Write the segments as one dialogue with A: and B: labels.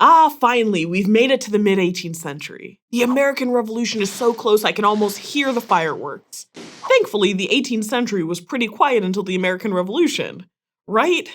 A: Ah, finally, we've made it to the mid-18th century. The American Revolution is so close I can almost hear the fireworks. Thankfully, the 18th century was pretty quiet until the American Revolution. Right?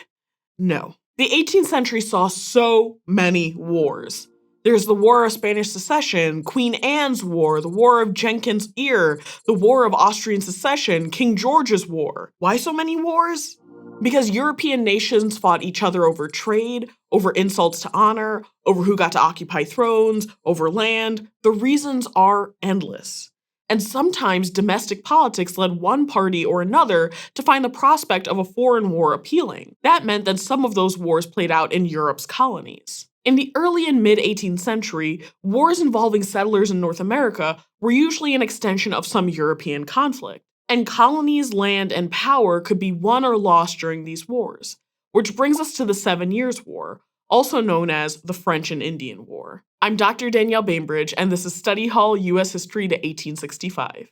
A: No. The 18th century saw so many wars. There's the War of Spanish Succession, Queen Anne's War, the War of Jenkins' Ear, the War of Austrian Succession, King George's War. Why so many wars? Because European nations fought each other over trade, over insults to honor, over who got to occupy thrones, over land. The reasons are endless. And sometimes domestic politics led one party or another to find the prospect of a foreign war appealing. That meant that some of those wars played out in Europe's colonies. In the early and mid-18th century, wars involving settlers in North America were usually an extension of some European conflict. And colonies, land, and power could be won or lost during these wars, which brings us to the 7 Years' War, also known as the French and Indian War. I'm Dr. Danielle Bainbridge, and this is Study Hall U.S. History to 1865.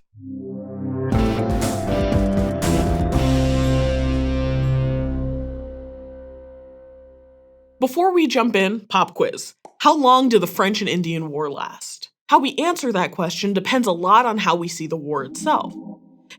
A: Before we jump in, pop quiz. How long did the French and Indian War last? How we answer that question depends a lot on how we see the war itself.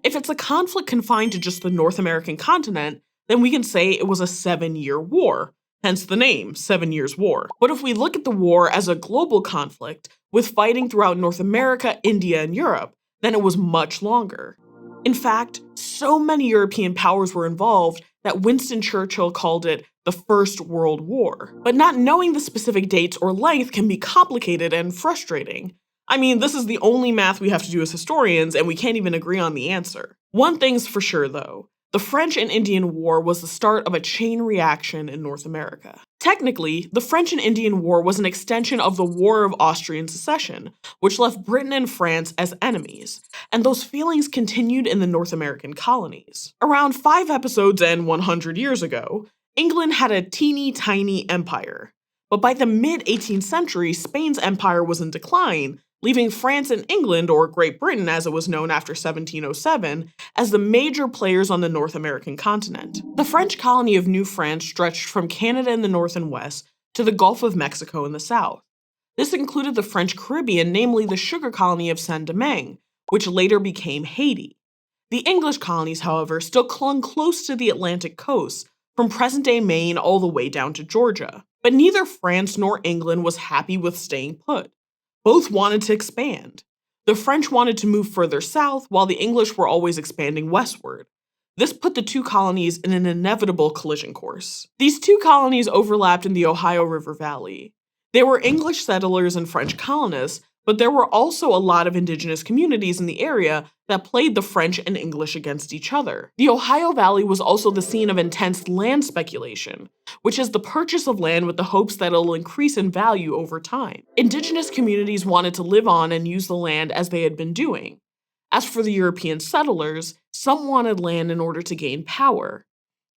A: If it's a conflict confined to just the North American continent, then we can say it was a 7-year war, hence the name, 7 Years' War. But if we look at the war as a global conflict, with fighting throughout North America, India, and Europe, then it was much longer. In fact, so many European powers were involved that Winston Churchill called it the First World War. But not knowing the specific dates or length can be complicated and frustrating. I mean, this is the only math we have to do as historians, and we can't even agree on the answer. One thing's for sure, though. The French and Indian War was the start of a chain reaction in North America. Technically, the French and Indian War was an extension of the War of Austrian Succession, which left Britain and France as enemies, and those feelings continued in the North American colonies. Around 5 episodes and 100 years ago, England had a teeny tiny empire. But by the mid-18th century, Spain's empire was in decline, leaving France and England, or Great Britain as it was known after 1707, as the major players on the North American continent. The French colony of New France stretched from Canada in the north and west to the Gulf of Mexico in the south. This included the French Caribbean, namely the sugar colony of Saint-Domingue, which later became Haiti. The English colonies, however, still clung close to the Atlantic coast, from present-day Maine all the way down to Georgia. But neither France nor England was happy with staying put. Both wanted to expand. The French wanted to move further south, while the English were always expanding westward. This put the two colonies in an inevitable collision course. These two colonies overlapped in the Ohio River Valley. They were English settlers and French colonists, but there were also a lot of indigenous communities in the area that played the French and English against each other. The Ohio Valley was also the scene of intense land speculation, which is the purchase of land with the hopes that it'll increase in value over time. Indigenous communities wanted to live on and use the land as they had been doing. As for the European settlers, some wanted land in order to gain power.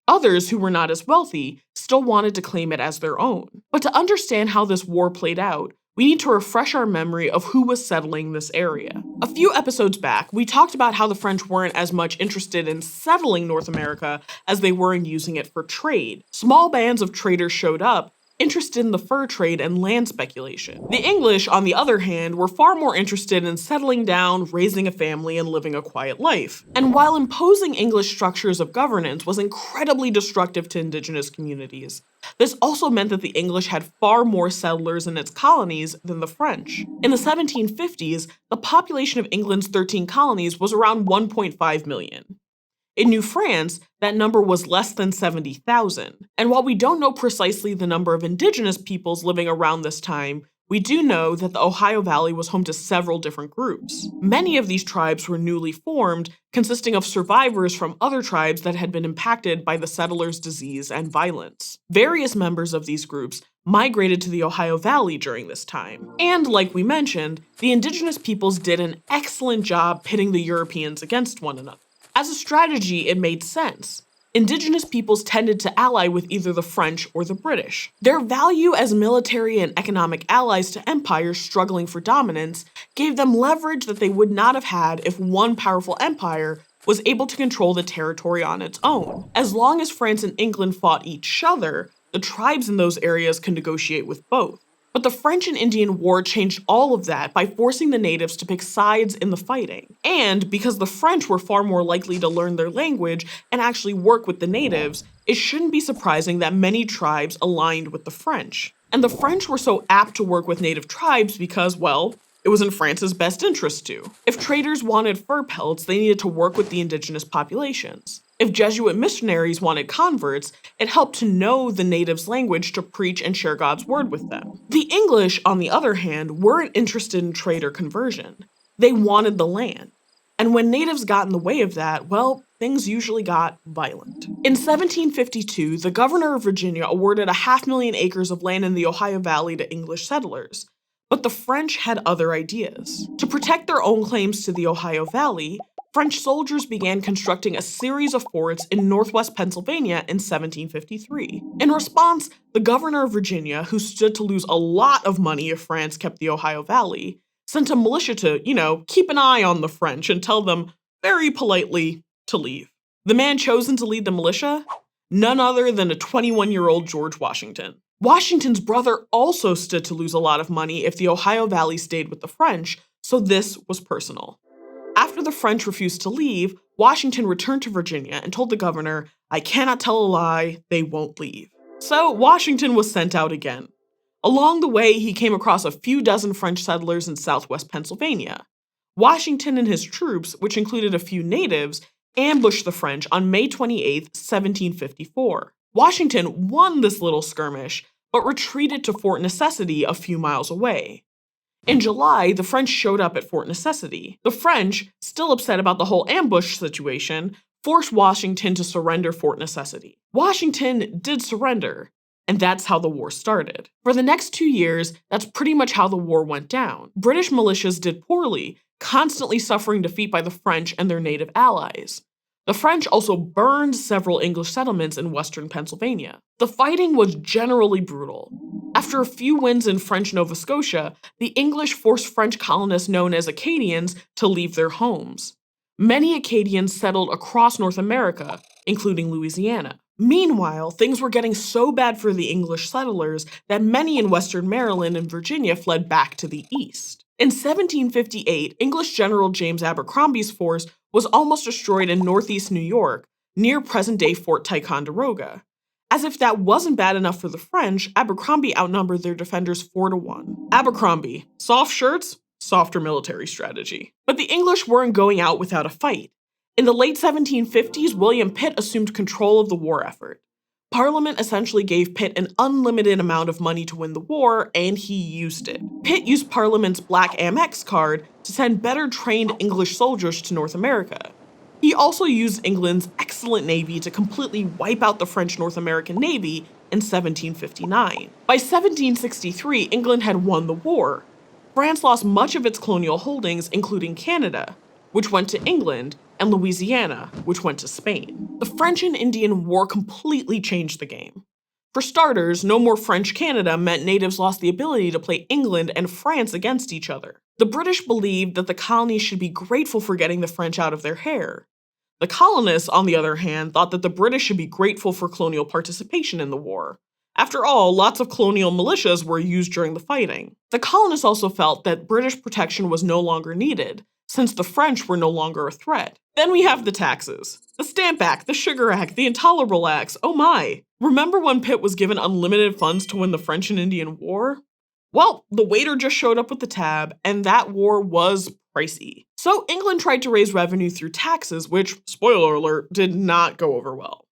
A: Others, who were not as wealthy, still wanted to claim it as their own. But to understand how this war played out, we need to refresh our memory of who was settling this area. A few episodes back, we talked about how the French weren't as much interested in settling North America as they were in using it for trade. Small bands of traders showed up, interested in the fur trade and land speculation. The English, on the other hand, were far more interested in settling down, raising a family, and living a quiet life. And while imposing English structures of governance was incredibly destructive to indigenous communities, this also meant that the English had far more settlers in its colonies than the French. In the 1750s, the population of England's 13 colonies was around 1.5 million. In New France, that number was less than 70,000. And while we don't know precisely the number of indigenous peoples living around this time, we do know that the Ohio Valley was home to several different groups. Many of these tribes were newly formed, consisting of survivors from other tribes that had been impacted by the settlers' disease and violence. Various members of these groups migrated to the Ohio Valley during this time. And like we mentioned, the indigenous peoples did an excellent job pitting the Europeans against one another. As a strategy, it made sense. Indigenous peoples tended to ally with either the French or the British. Their value as military and economic allies to empires struggling for dominance gave them leverage that they would not have had if one powerful empire was able to control the territory on its own. As long as France and England fought each other, The tribes in those areas could negotiate with both. But the French and Indian War changed all of that by forcing the natives to pick sides in the fighting. And because the French were far more likely to learn their language and actually work with the natives, it shouldn't be surprising that many tribes aligned with the French. And the French were so apt to work with native tribes because, well, it was in France's best interest to. If traders wanted fur pelts, they needed to work with the indigenous populations. If Jesuit missionaries wanted converts, it helped to know the natives' language to preach and share God's word with them. The English, on the other hand, weren't interested in trade or conversion. They wanted the land. And when natives got in the way of that, well, things usually got violent. In 1752, the governor of Virginia awarded 500,000 acres of land in the Ohio Valley to English settlers. But the French had other ideas. To protect their own claims to the Ohio Valley, French soldiers began constructing a series of forts in northwest Pennsylvania in 1753. In response, the governor of Virginia, who stood to lose a lot of money if France kept the Ohio Valley, sent a militia to, keep an eye on the French and tell them, very politely, to leave. The man chosen to lead the militia? None other than a 21-year-old George Washington. Washington's brother also stood to lose a lot of money if the Ohio Valley stayed with the French, so this was personal. After the French refused to leave, Washington returned to Virginia and told the governor, "I cannot tell a lie, they won't leave." So Washington was sent out again. Along the way, he came across a few dozen French settlers in southwest Pennsylvania. Washington and his troops, which included a few natives, ambushed the French on May 28, 1754. Washington won this little skirmish, but retreated to Fort Necessity a few miles away. In July, the French showed up at Fort Necessity. The French, still upset about the whole ambush situation, forced Washington to surrender Fort Necessity. Washington did surrender, and that's how the war started. For the next 2 years, that's pretty much how the war went down. British militias did poorly, constantly suffering defeat by the French and their native allies. The French also burned several English settlements in western Pennsylvania. The fighting was generally brutal. After a few wins in French Nova Scotia, the English forced French colonists known as Acadians to leave their homes. Many Acadians settled across North America, including Louisiana. Meanwhile, things were getting so bad for the English settlers that many in western Maryland and Virginia fled back to the east. In 1758, English General James Abercrombie's force was almost destroyed in northeast New York, near present-day Fort Ticonderoga. As if that wasn't bad enough for the French, Abercrombie outnumbered their defenders 4-1. Abercrombie, soft shirts, softer military strategy. But the English weren't going out without a fight. In the late 1750s, William Pitt assumed control of the war effort. Parliament essentially gave Pitt an unlimited amount of money to win the war, and he used it. Pitt used Parliament's Black Amex card to send better trained English soldiers to North America. He also used England's excellent navy to completely wipe out the French North American Navy in 1759. By 1763, England had won the war. France lost much of its colonial holdings, including Canada, which went to England, and Louisiana, which went to Spain. The French and Indian War completely changed the game. For starters, no more French Canada meant natives lost the ability to play England and France against each other. The British believed that the colonies should be grateful for getting the French out of their hair. The colonists, on the other hand, thought that the British should be grateful for colonial participation in the war. After all, lots of colonial militias were used during the fighting. The colonists also felt that British protection was no longer needed, since the French were no longer a threat. Then we have the taxes. The Stamp Act, the Sugar Act, the Intolerable Acts, oh my. Remember when Pitt was given unlimited funds to win the French and Indian War? Well, the waiter just showed up with the tab, and that war was pricey. So England tried to raise revenue through taxes, which, spoiler alert, did not go over well.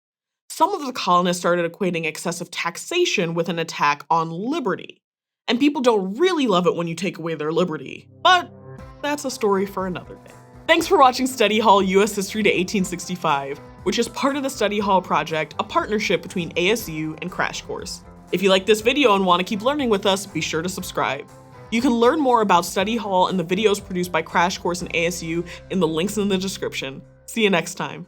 A: Some of the colonists started equating excessive taxation with an attack on liberty. And people don't really love it when you take away their liberty, but that's a story for another day. Thanks for watching Study Hall U.S. History to 1865, which is part of the Study Hall Project, a partnership between ASU and Crash Course. If you like this video and want to keep learning with us, be sure to subscribe. You can learn more about Study Hall and the videos produced by Crash Course and ASU in the links in the description. See you next time.